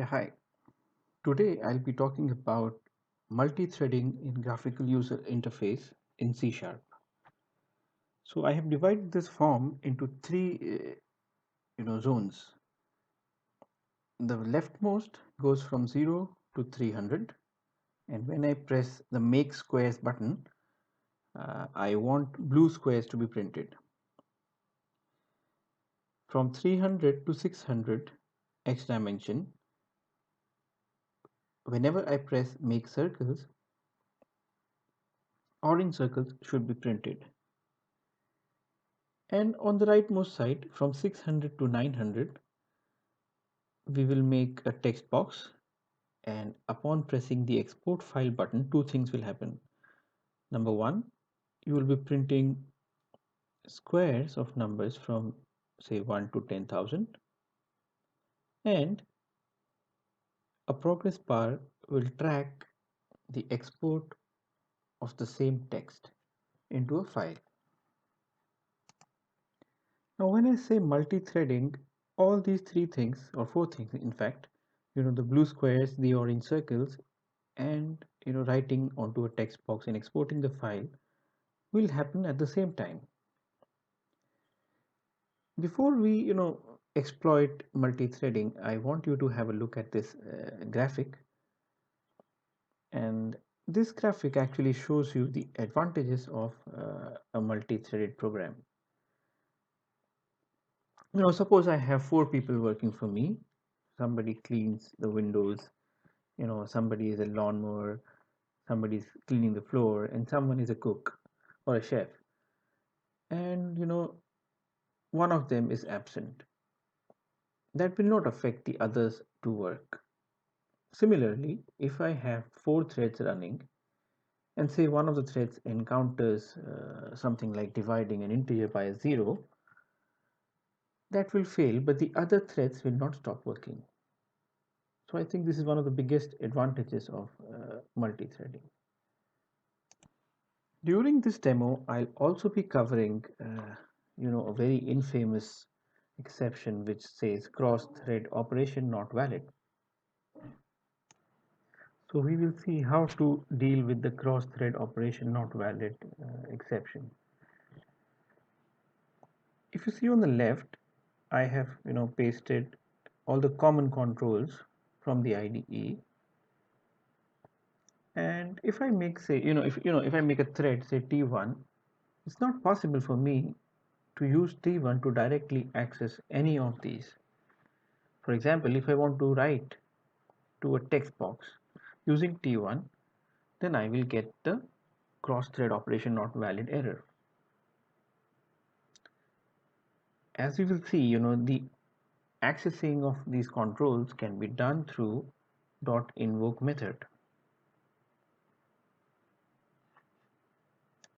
Yeah, hi. Today I'll be talking about multi-threading in graphical user interface in C Sharp. So I have divided this form into three zones. The leftmost goes from 0 to 300, and when I press the make squares button, I want blue squares to be printed. From 300 to 600 x dimension, whenever I press make circles, orange circles should be printed. And on the rightmost side, from 600 to 900, we will make a text box, and upon pressing the export file button, two things will happen. Number one, you will be printing squares of numbers from say 1 to 10,000, and a progress bar will track the export of the same text into a file. Now when I say multi-threading, all these three things, or four things in fact, the blue squares, the orange circles, and writing onto a text box and exporting the file will happen at the same time. Before we exploit multi-threading, I want you to have a look at this graphic, and this graphic actually shows you the advantages of a multi-threaded program. Suppose I have four people working for me. Somebody cleans the windows, somebody is a lawnmower, somebody is cleaning the floor, and someone is a cook or a chef. And one of them is absent. That will not affect the others to work. Similarly, if I have four threads running, and say one of the threads encounters something like dividing an integer by a zero, that will fail, but the other threads will not stop working. So I think this is one of the biggest advantages of multi-threading. During this demo, I'll also be covering, a very infamous exception which says cross-thread operation not valid. So we will see how to deal with the cross-thread operation not valid exception. If you see on the left, I have pasted all the common controls from the IDE. And if I make say if I make a thread say T1, it's not possible for me to use T1 to directly access any of these. For example, if I want to write to a text box using T1, then I will get the cross-thread operation not valid error. As we will see, the accessing of these controls can be done through .invoke method.